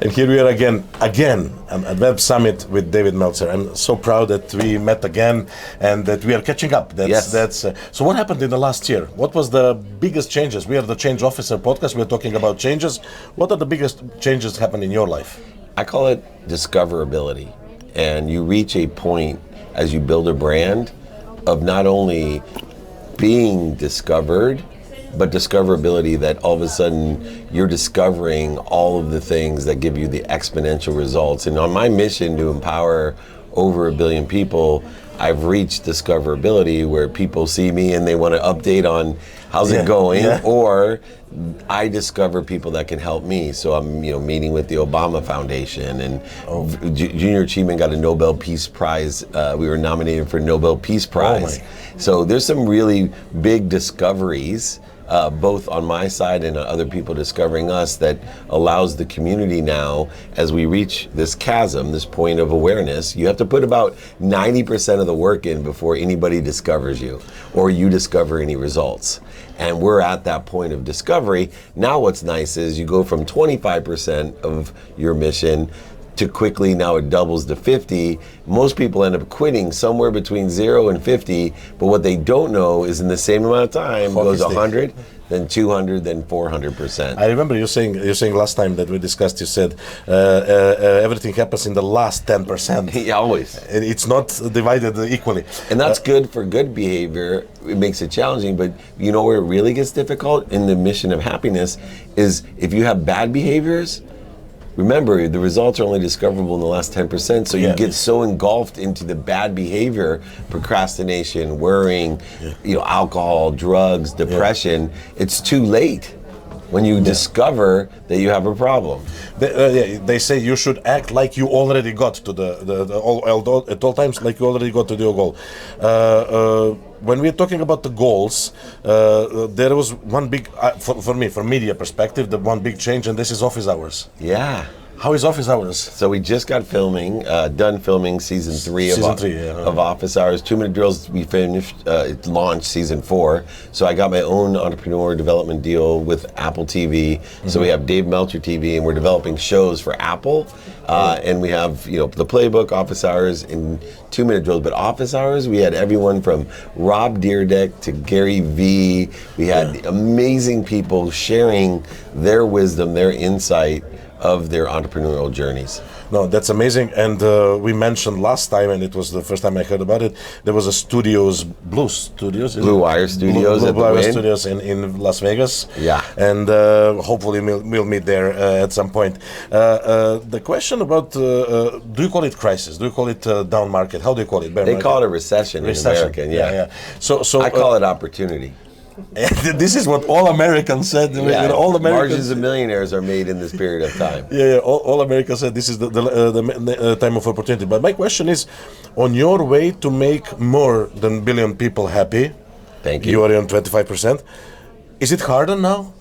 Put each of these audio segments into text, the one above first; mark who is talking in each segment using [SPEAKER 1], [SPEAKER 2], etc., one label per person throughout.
[SPEAKER 1] And here we are again at Web Summit with David Meltzer. I'm so proud that we met again and that we are catching up. So what happened in the last year? What was the biggest changes? We are the Change Officer podcast. We're talking about changes. What are the biggest changes happened in your life?
[SPEAKER 2] I call it discoverability. And you reach a point as you build a brand of not only being discovered, but discoverability, that all of a sudden you're discovering all of the things that give you the exponential results. And on my mission to empower over 1 billion people, I've reached discoverability where people see me and they want to update on how's it going, or I discover people that can help me. So I'm meeting with the Obama Foundation, and Junior Achievement got a Nobel Peace Prize. We were nominated for Nobel Peace Prize. So there's some really big discoveries, both on my side and other people discovering us, that allows the community now, as we reach this chasm, this point of awareness, you have to put about 90% of the work in before anybody discovers you or you discover any results. And we're at that point of discovery. Now what's nice is you go from 25% of your mission to quickly, now it doubles to 50. Most people end up quitting somewhere between 0 and 50, but what they don't know is in the same amount of time, it goes 100, then 200, then 400%.
[SPEAKER 1] I remember you saying last time that we discussed, you said everything happens in the last 10%.
[SPEAKER 2] Yeah, always.
[SPEAKER 1] It's not divided equally.
[SPEAKER 2] And that's good for good behavior. It makes it challenging, but you know where it really gets difficult in the mission of happiness is if you have bad behaviors. Remember, the results are only discoverable in the last 10%, so you get so engulfed into the bad behavior, procrastination, worrying, alcohol, drugs, depression. It's too late when you discover that you have a problem.
[SPEAKER 1] They say you should act like you already got to at all times, like you already got to your goal. When we're talking about the goals, there was one big, for me, from media perspective, the one big change, and this is office hours.
[SPEAKER 2] Yeah.
[SPEAKER 1] How is office hours?
[SPEAKER 2] So we just got done filming season 3 of Office Hours. 2-minute drills, we finished, it launched season 4. So I got my own entrepreneur development deal with Apple TV. So we have Dave Meltzer TV, and we're developing shows for Apple. And we have, the playbook, Office Hours, and 2-minute drills. But Office Hours, we had everyone from Rob Dyrdek to Gary Vee. We had amazing people sharing their wisdom, their insight of their entrepreneurial journeys.
[SPEAKER 1] No, that's amazing. And we mentioned last time, and it was the first time I heard about it, there was a Blue Wire Studios in Las Vegas.
[SPEAKER 2] Yeah.
[SPEAKER 1] And hopefully we'll meet there at some point. The question about, do you call it crisis? Do you call it down market? How do you call it?
[SPEAKER 2] They call it a recession in American,
[SPEAKER 1] yeah. So
[SPEAKER 2] I call it opportunity.
[SPEAKER 1] This is what all Americans said.
[SPEAKER 2] Yeah,
[SPEAKER 1] all Americans,
[SPEAKER 2] margins of millionaires are made in this period of time.
[SPEAKER 1] All Americans said this is the time of opportunity. But my question is, on your way to make more than 1 billion people happy,
[SPEAKER 2] thank you.
[SPEAKER 1] You are on 25%. Is it harder now,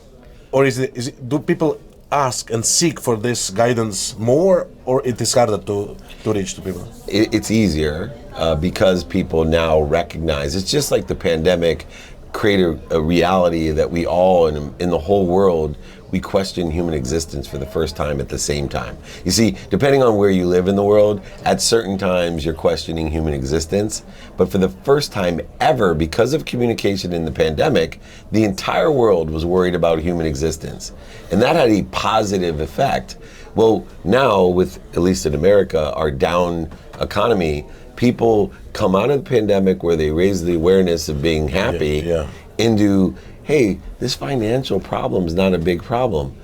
[SPEAKER 1] or do people ask and seek for this guidance more, or it is harder to reach to people?
[SPEAKER 2] It's easier because people now recognize. It's just like the pandemic create a reality that we all in the whole world, we question human existence for the first time at the same time. You see, depending on where you live in the world, at certain times you're questioning human existence, but for the first time ever, because of communication in the pandemic, the entire world was worried about human existence. And that had a positive effect. Well, now with, at least in America, our down economy, people come out of the pandemic where they raise the awareness of being happy into, hey, this financial problem is not a big problem.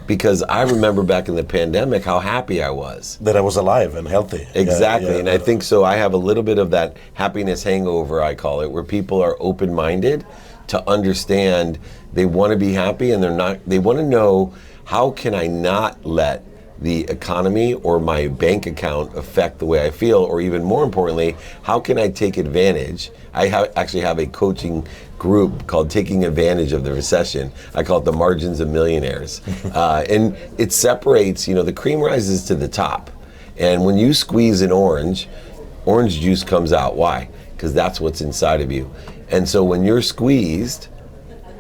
[SPEAKER 2] Because I remember back in the pandemic how happy I was.
[SPEAKER 1] That I was alive and healthy.
[SPEAKER 2] Exactly, and I think so I have a little bit of that happiness hangover, I call it, where people are open-minded to understand they want to be happy and they want to know, how can I not let the economy or my bank account affect the way I feel, or even more importantly, how can I take advantage? I actually have a coaching group called Taking Advantage of the Recession. I call it the Margins of Millionaires. And it separates, the cream rises to the top. And when you squeeze an orange juice comes out. Why? Because that's what's inside of you. And so when you're squeezed,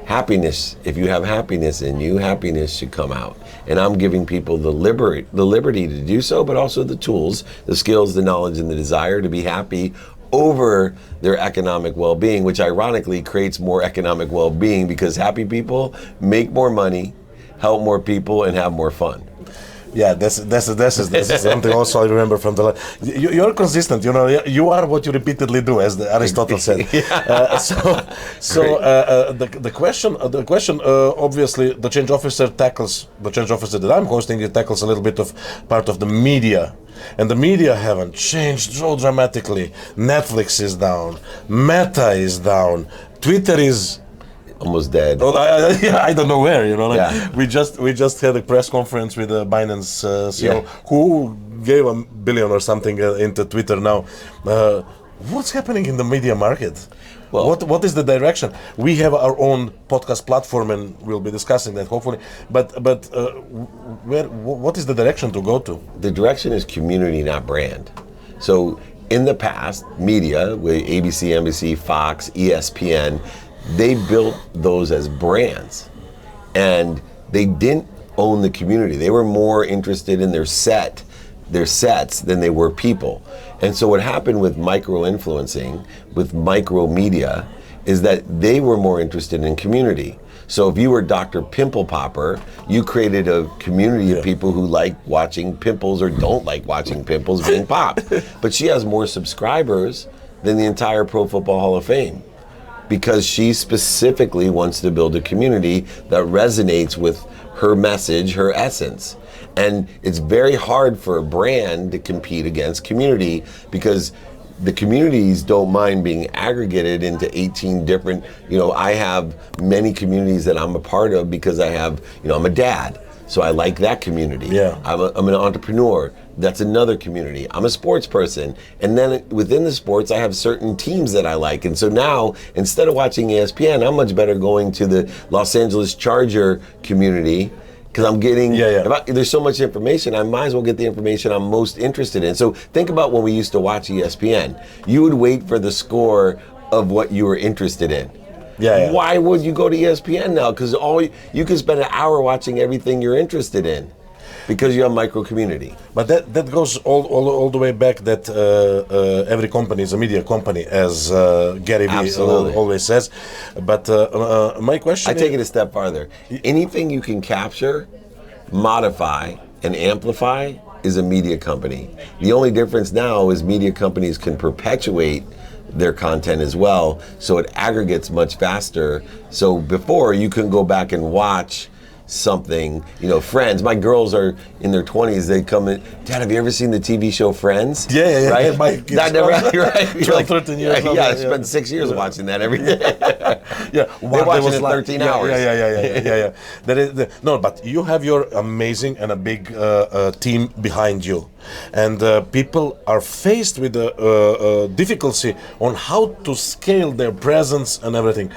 [SPEAKER 2] happiness, if you have happiness in you, happiness should come out. And I'm giving people the liberty to do so, but also the tools, the skills, the knowledge, and the desire to be happy over their economic well-being, which ironically creates more economic well-being because happy people make more money, help more people, and have more fun.
[SPEAKER 1] Yeah, this is something also I remember from the. You're consistent. You are what you repeatedly do, as Aristotle said. The question, obviously, the change officer that I'm hosting. It tackles a little bit of part of the media, and the media haven't changed so dramatically. Netflix is down, Meta is down, Twitter is
[SPEAKER 2] almost dead.
[SPEAKER 1] Oh, I don't know where. We just had a press conference with Binance CEO who gave $1 billion or something into Twitter now. What's happening in the media market? Well, what is the direction? We have our own podcast platform, and we'll be discussing that hopefully. But what is the direction to go to?
[SPEAKER 2] The direction is community, not brand. So in the past, media with ABC, NBC, Fox, ESPN. They built those as brands, and they didn't own the community. They were more interested in their sets than they were people. And so what happened with micro-influencing, with micro-media, is that they were more interested in community. So if you were Dr. Pimple Popper, you created a community of people who like watching pimples or don't like watching pimples being popped. But she has more subscribers than the entire Pro Football Hall of Fame, because she specifically wants to build a community that resonates with her message, her essence. And it's very hard for a brand to compete against community, because the communities don't mind being aggregated into 18 different, I have many communities that I'm a part of because I have, I'm a dad. So I like that community.
[SPEAKER 1] Yeah.
[SPEAKER 2] I'm an entrepreneur. That's another community. I'm a sports person. And then within the sports, I have certain teams that I like. And so now, instead of watching ESPN, I'm much better going to the Los Angeles Charger community, because I'm getting, there's so much information, I might as well get the information I'm most interested in. So think about when we used to watch ESPN. You would wait for the score of what you were interested in. Why would you go to ESPN now? Because you can spend an hour watching everything you're interested in, because you have micro community.
[SPEAKER 1] But that goes all the way back that every company is a media company, as Gary Vee always says. But my question
[SPEAKER 2] I take it a step farther. Anything you can capture, modify, and amplify is a media company. The only difference now is media companies can perpetuate their content as well, so it aggregates much faster. So before, you can go back and watch something, Friends. My girls are in their 20s. They come in, Dad, have you ever seen the TV show Friends?
[SPEAKER 1] Yeah.
[SPEAKER 2] Right?
[SPEAKER 1] My kids
[SPEAKER 2] right?
[SPEAKER 1] 12, 13 years old.
[SPEAKER 2] Yeah, I spent 6 years watching that every day.
[SPEAKER 1] They're
[SPEAKER 2] watching it 13 hours.
[SPEAKER 1] Yeah. But you have your amazing and a big team behind you. And people are faced with the difficulty on how to scale their presence and everything.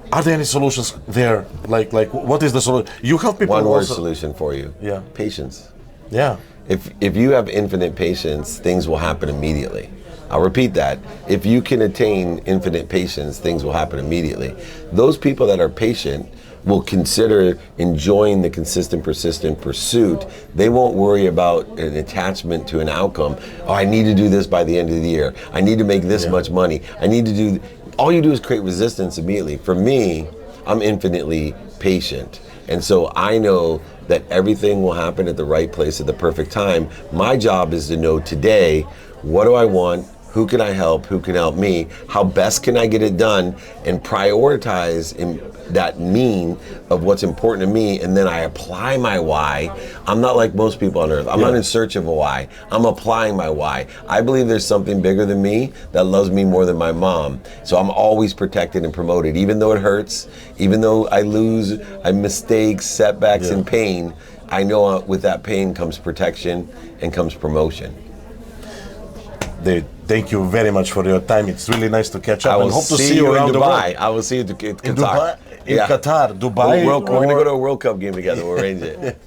[SPEAKER 1] Are there any solutions there? Like what is the solution? You help people.
[SPEAKER 2] One word solution for you.
[SPEAKER 1] Yeah.
[SPEAKER 2] Patience.
[SPEAKER 1] Yeah.
[SPEAKER 2] If you have infinite patience, things will happen immediately. I'll repeat that. If you can attain infinite patience, things will happen immediately. Those people that are patient will consider enjoying the consistent, persistent pursuit. They won't worry about an attachment to an outcome. Oh, I need to do this by the end of the year. I need to make this much money. I need to do... All you do is create resistance immediately. For me, I'm infinitely patient. And so I know that everything will happen at the right place at the perfect time. My job is to know today, what do I want? Who can I help? Who can help me? How best can I get it done? And prioritize in that mean of what's important to me, and then I apply my why. I'm not like most people on earth. I'm not in search of a why. I'm applying my why. I believe there's something bigger than me that loves me more than my mom. So I'm always protected and promoted, even though it hurts, even though I lose, I mistakes, setbacks, and pain. I know with that pain comes protection and comes promotion.
[SPEAKER 1] Dude, thank you very much for your time. It's really nice to catch up,
[SPEAKER 2] I
[SPEAKER 1] and hope to see you
[SPEAKER 2] in
[SPEAKER 1] around the
[SPEAKER 2] Dubai.
[SPEAKER 1] world.
[SPEAKER 2] I will see you in Qatar.
[SPEAKER 1] In Dubai? In Qatar, Dubai?
[SPEAKER 2] We're going to go to a World Cup game together. We'll arrange it.